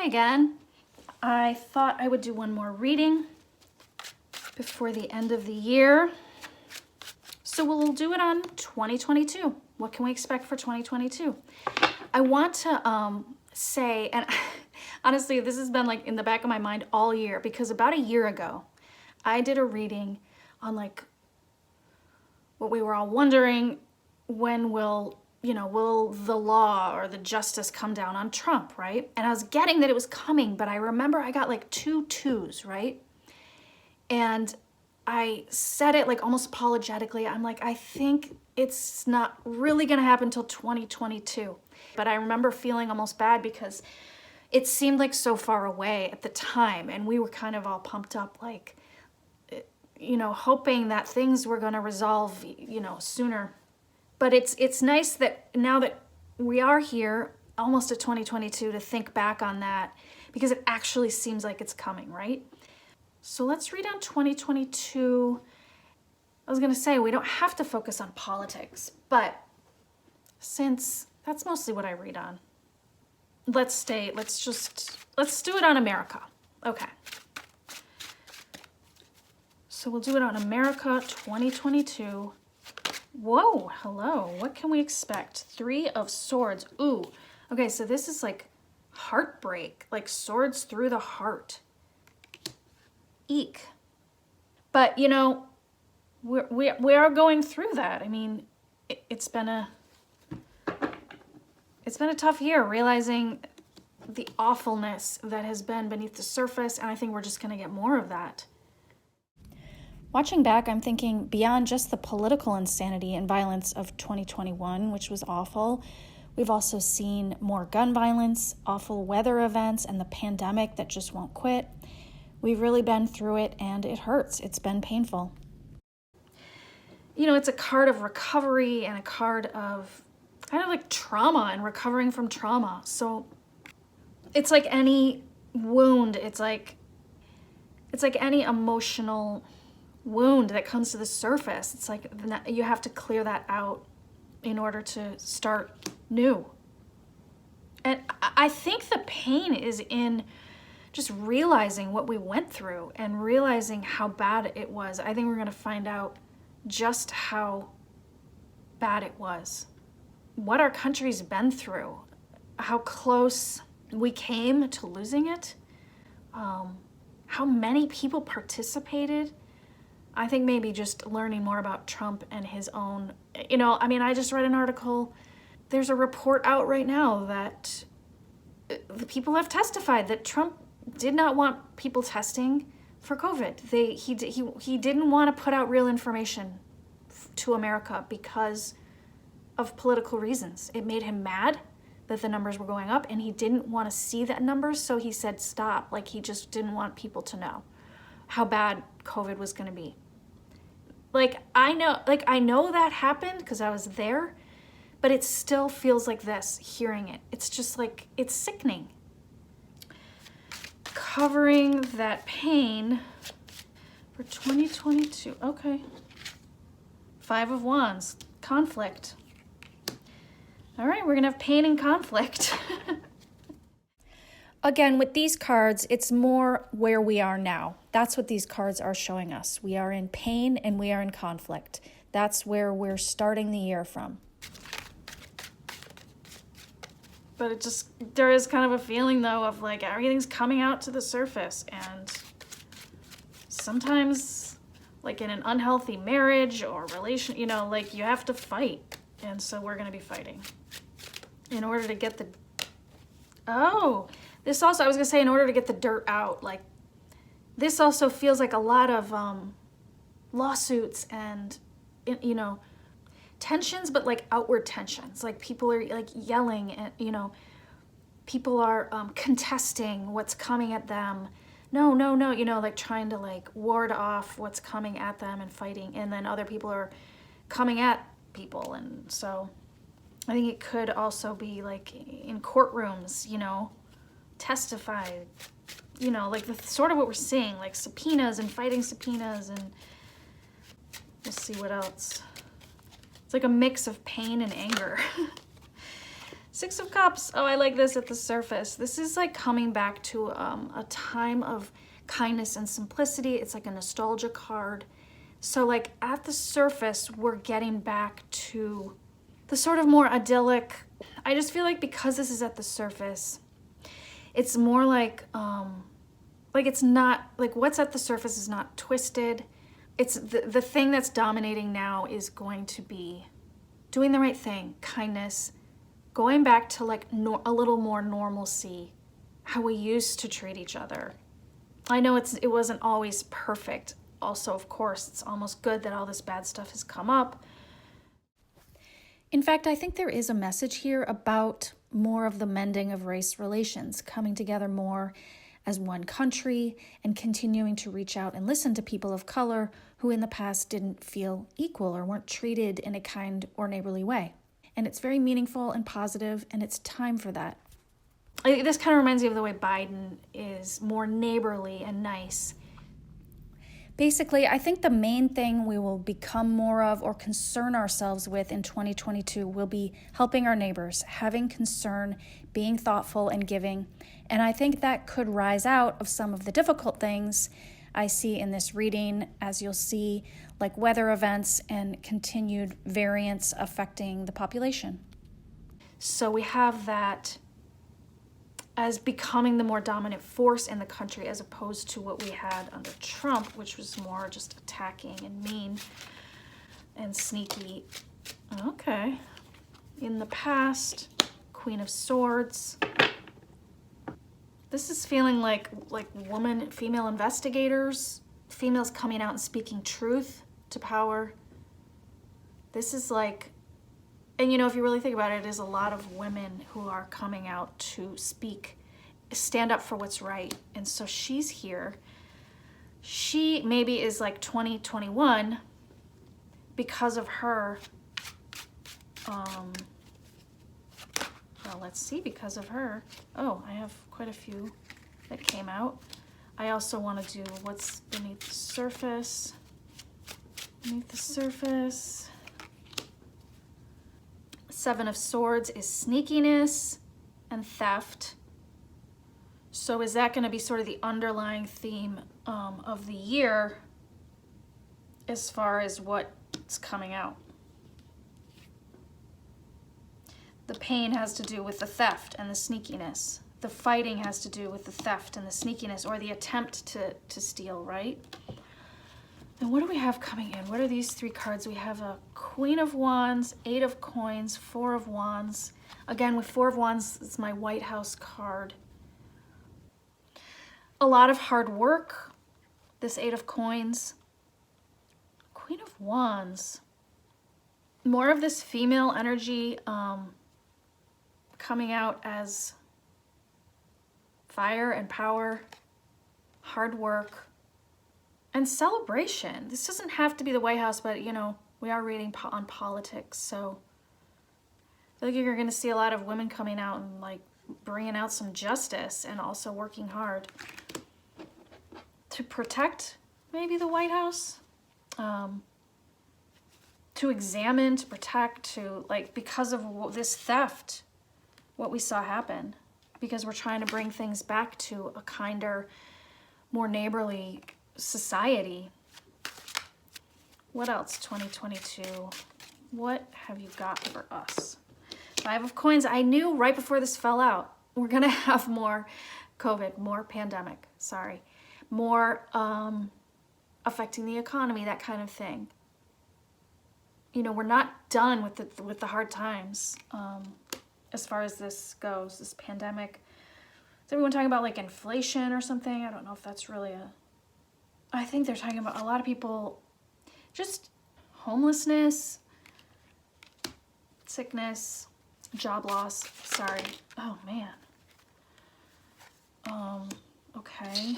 Hi again. I thought I would do one more reading before the end of the year. So we'll do it on 2022. What can we expect for 2022? I want to say, and honestly, this has been like in the back of my mind all year, because about a year ago, I did a reading on like what we were all wondering, when will the law or the justice come down on Trump, right? And I was getting that it was coming, but I remember I got like 2 twos, right? And I said it like almost apologetically. I'm like, I think it's not really gonna happen until 2022. But I remember feeling almost bad because it seemed like so far away at the time. And we were kind of all pumped up, like, hoping that things were gonna resolve, sooner. But it's nice that now that we are here, almost at 2022, to think back on that, because it actually seems like it's coming, right? So let's read on 2022. I was gonna say, we don't have to focus on politics, but since that's mostly what I read on, let's do it on America. Okay. So we'll do it on America 2022. Whoa, hello, what can we expect? 3 of Swords, ooh. Okay, so this is like heartbreak, like swords through the heart. Eek. But we are going through that. I mean, it's been a tough year, realizing the awfulness that has been beneath the surface, and I think we're just gonna get more of that. Watching back, I'm thinking beyond just the political insanity and violence of 2021, which was awful, we've also seen more gun violence, awful weather events, and the pandemic that just won't quit. We've really been through it, and it hurts. It's been painful. It's a card of recovery and a card of kind of like trauma and recovering from trauma. So it's like any wound. It's like any emotional wound that comes to the surface. It's like you have to clear that out in order to start new. And I think the pain is in just realizing what we went through and realizing how bad it was. I think we're going to find out just how bad it was, what our country's been through, how close we came to losing it, how many people participated. I think maybe just learning more about Trump and his own, I just read an article. There's a report out right now that the people have testified that Trump did not want people testing for COVID. He didn't want to put out real information to America because of political reasons. It made him mad that the numbers were going up, and he didn't want to see that numbers, so he said stop. Like, he just didn't want people to know how bad COVID was going to be. I know that happened because I was there, but it still feels like this, hearing it. It's just like, it's sickening. Covering that pain for 2022. Okay. 5 of Wands, conflict. All right, we're gonna have pain and conflict. Again, with these cards, it's more where we are now. That's what these cards are showing us. We are in pain and we are in conflict. That's where we're starting the year from. But there is kind of a feeling, though, of like everything's coming out to the surface. And sometimes, like in an unhealthy marriage or relation, you have to fight. And so we're going to be fighting in order to get this also, I was going to say, in order to get the dirt out. Like, this also feels like a lot of lawsuits and, tensions, but like outward tensions. Like, people are like yelling and, people are contesting what's coming at them. No, like trying to like ward off what's coming at them and fighting. And then other people are coming at people. And so I think it could also be like in courtrooms, testify, like the sort of what we're seeing, like subpoenas and fighting subpoenas, and let's see what else. It's like a mix of pain and anger. Six of Cups. Oh, I like this at the surface. This is like coming back to a time of kindness and simplicity. It's like a nostalgia card. So like at the surface, we're getting back to the sort of more idyllic. I just feel like because this is at the surface, it's more like it's not, like what's at the surface is not twisted. It's the thing that's dominating now is going to be doing the right thing, kindness, going back to like a little more normalcy, how we used to treat each other. I know it wasn't always perfect. Also, of course, it's almost good that all this bad stuff has come up. In fact, I think there is a message here about more of the mending of race relations, coming together more as one country and continuing to reach out and listen to people of color who in the past didn't feel equal or weren't treated in a kind or neighborly way. And it's very meaningful and positive, and it's time for that. This kind of reminds me of the way Biden is more neighborly and nice. Basically, I think the main thing we will become more of or concern ourselves with in 2022 will be helping our neighbors, having concern, being thoughtful and giving. And I think that could rise out of some of the difficult things I see in this reading, as you'll see, like weather events and continued variants affecting the population. So we have that as becoming the more dominant force in the country as opposed to what we had under Trump, which was more just attacking and mean and sneaky. Okay. In the past, Queen of Swords. This is feeling like female investigators, females coming out and speaking truth to power. This is like, and you know, if you really think about it, it is a lot of women who are coming out to speak, stand up for what's right. And so she's here. She maybe is like 2021 because of her. Well, let's see, because of her. Oh, I have quite a few that came out. I also want to do what's beneath the surface. Beneath the surface. Seven of Swords is sneakiness and theft. So is that going to be sort of the underlying theme of the year as far as what's coming out? The pain has to do with the theft and the sneakiness. The fighting has to do with the theft and the sneakiness, or the attempt to steal, right? And what do we have coming in? What are these three cards? We have a Queen of Wands, Eight of Coins, Four of Wands. Again, with Four of Wands, it's my White House card. A lot of hard work, this Eight of Coins. Queen of Wands. More of this female energy coming out as fire and power, hard work, and celebration. This doesn't have to be the White House, but you know, we are reading on politics, so I feel like you're going to see a lot of women coming out and like bringing out some justice and also working hard to protect maybe the White House, to examine, to protect, to like, because of this theft, what we saw happen, because we're trying to bring things back to a kinder, more neighborly society. What else, 2022? What have you got for us? Five of Coins. I knew right before this fell out, we're gonna have more COVID, more pandemic, more affecting the economy, that kind of thing. You know, we're not done with the hard times as far as this goes, this pandemic. Is everyone talking about like inflation or something? I don't know if that's really I think they're talking about a lot of people, just homelessness, sickness, job loss. Sorry. Oh man. Okay.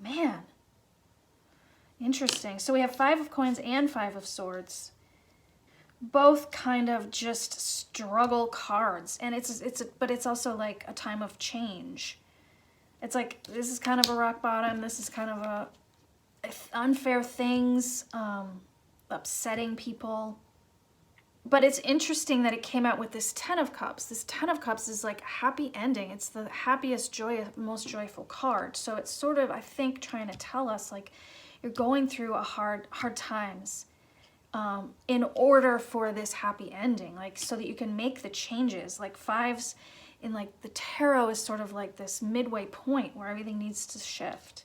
Man. Interesting. So we have Five of Coins and Five of Swords. Both kind of just struggle cards. And but it's also like a time of change. It's like, this is kind of a rock bottom. This is kind of unfair things, upsetting people. But it's interesting that it came out with this Ten of Cups. This Ten of Cups is like a happy ending. It's the happiest, most joyful card. So it's sort of, I think, trying to tell us like you're going through a hard times in order for this happy ending, like so that you can make the changes. Like fives in like the tarot is sort of like this midway point where everything needs to shift.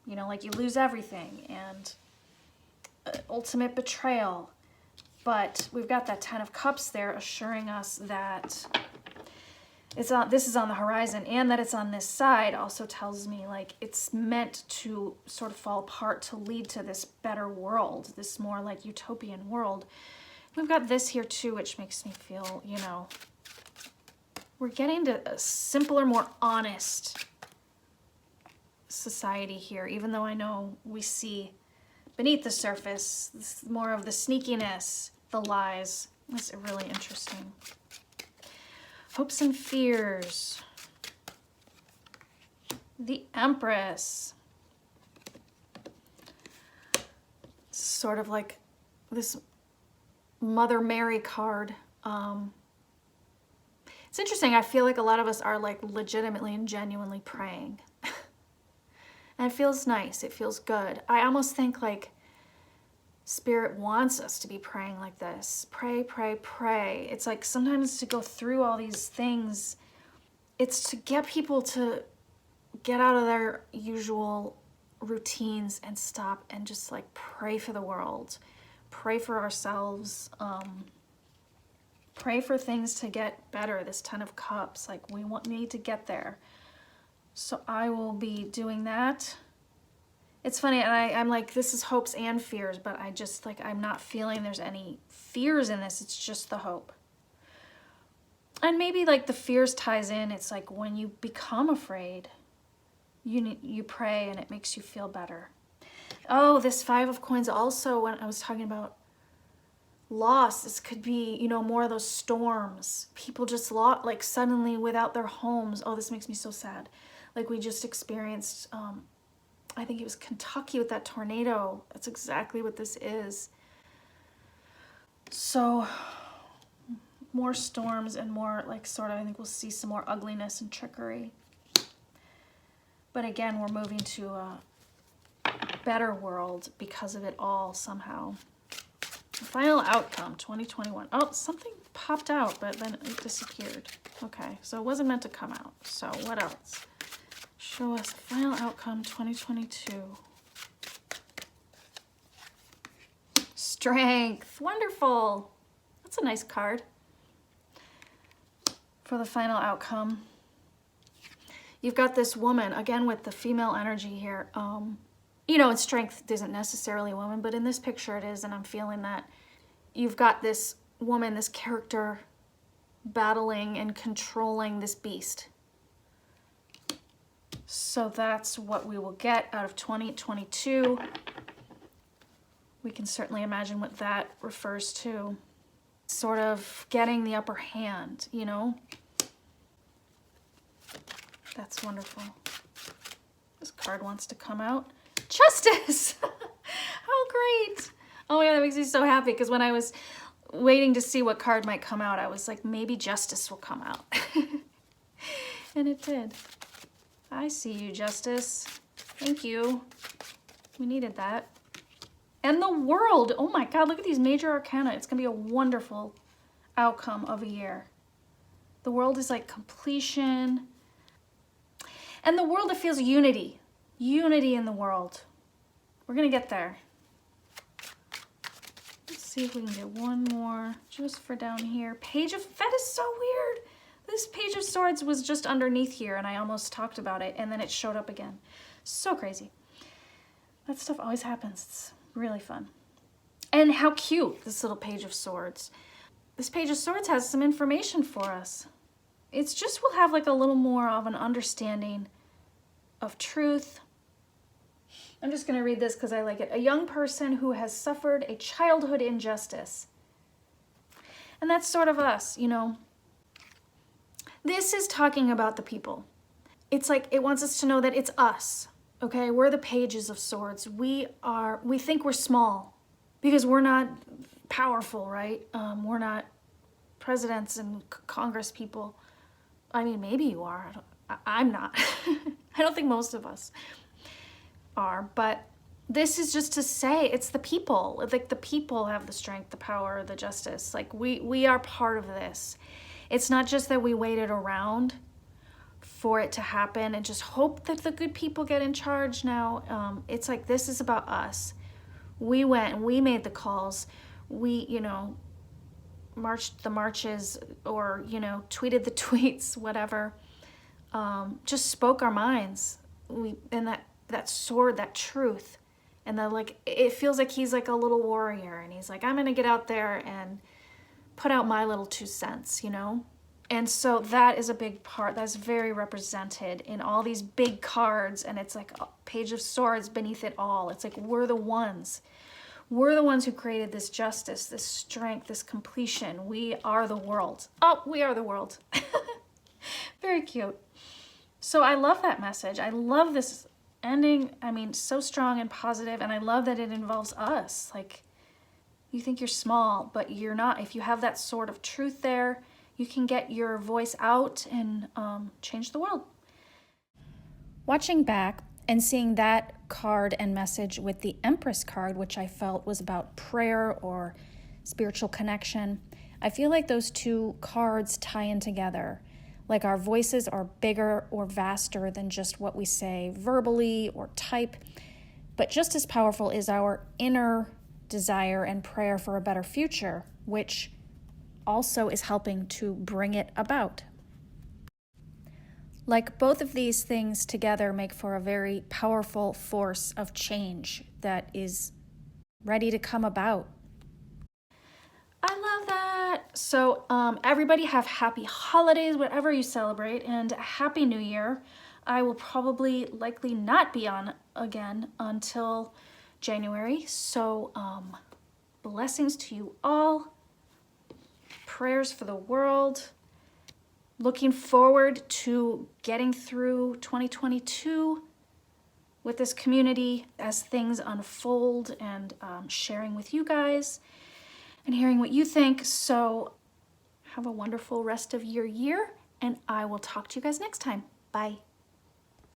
You know, like you lose everything and ultimate betrayal. But we've got that Ten of Cups there assuring us that this is on the horizon, and that it's on this side also tells me like it's meant to sort of fall apart to lead to this better world, this more like utopian world. We've got this here too, which makes me feel, you know, we're getting to a simpler, more honest society here, even though I know we see beneath the surface more of the sneakiness, the lies. That's really interesting. Hopes and fears. The Empress. Sort of like this Mother Mary card. It's interesting. I feel like a lot of us are like legitimately and genuinely praying. And it feels nice. It feels good. I almost think like Spirit wants us to be praying like this. Pray, pray, pray. It's like sometimes to go through all these things, it's to get people to get out of their usual routines and stop and just like pray for the world. Pray for ourselves. Pray for things to get better. This Ten of Cups, like we need to get there. So I will be doing that. It's funny, and I'm like, this is hopes and fears, but I just like, I'm not feeling there's any fears in this. It's just the hope. And maybe like the fears ties in. It's like when you become afraid, you pray and it makes you feel better. Oh, this Five of Coins also, when I was talking about loss, this could be, you know, more of those storms. People just lost, like suddenly without their homes. Oh, this makes me so sad. Like we just experienced, I think it was Kentucky with that tornado. That's exactly what this is. So more storms and more like sort of, I think we'll see some more ugliness and trickery. But again, we're moving to a better world because of it all somehow. The final outcome, 2021. Oh, something popped out, but then it disappeared. Okay, so it wasn't meant to come out. So what else? Show us final outcome 2022. Strength. Wonderful. That's a nice card for the final outcome. You've got this woman, again with the female energy here. You know, and strength isn't necessarily a woman, but in this picture it is, and I'm feeling that. You've got this woman, this character, battling and controlling this beast. So that's what we will get out of 2022. We can certainly imagine what that refers to. Sort of getting the upper hand, you know? That's wonderful. This card wants to come out. Justice! How great! Oh my God, that makes me so happy because when I was waiting to see what card might come out, I was like, maybe Justice will come out. And it did. I see you, Justice. Thank you. We needed that. And the World. Oh my God, look at these major arcana. It's going to be a wonderful outcome of a year. The World is like completion. And the World, it feels unity. Unity in the world. We're going to get there. Let's see if we can get one more just for down here. Page of, that is so weird. This Page of Swords was just underneath here and I almost talked about it and then it showed up again. So crazy. That stuff always happens. It's really fun. And how cute, this little Page of Swords. This Page of Swords has some information for us. It's just we'll have like a little more of an understanding of truth. I'm just going to read this because I like it. A young person who has suffered a childhood injustice. And that's sort of us, you know. This is talking about the people. It's like it wants us to know that it's us, okay? We're the Pages of Swords. We think we're small because we're not powerful, right? We're not presidents and Congress people. I mean, maybe you are. I'm not. I don't think most of us are, but this is just to say it's the people. Like the people have the strength, the power, the justice. Like we are part of this. It's not just that we waited around for it to happen and just hope that the good people get in charge now. It's like, this is about us. We went and we made the calls. We, marched the marches, or, tweeted the tweets, whatever. Just spoke our minds. And that sword, that truth. And then, like, it feels like he's like a little warrior, and he's like, I'm gonna get out there and put out my little 2 cents, And so that is a big part. That's very represented in all these big cards, and it's like a page of swords beneath it all. It's like, we're the ones. We're the ones who created this justice, this strength, this completion. We are the world. Oh, we are the world. Very cute. So I love that message. I love this ending. I mean, so strong and positive, and I love that it involves us. Like, you think you're small, but you're not. If you have that sword of truth there, you can get your voice out and change the world. Watching back and seeing that card and message with the Empress card, which I felt was about prayer or spiritual connection, I feel like those 2 cards tie in together. Like our voices are bigger or vaster than just what we say verbally or type, but just as powerful is our inner desire and prayer for a better future, which also is helping to bring it about. Like, both of these things together make for a very powerful force of change that is ready to come about. I love that. So everybody have happy holidays, whatever you celebrate, and a happy new year. I will probably likely not be on again until January. So blessings to you all. Prayers for the world. Looking forward to getting through 2022 with this community as things unfold, and sharing with you guys and hearing what you think. So have a wonderful rest of your year, and I will talk to you guys next time. Bye.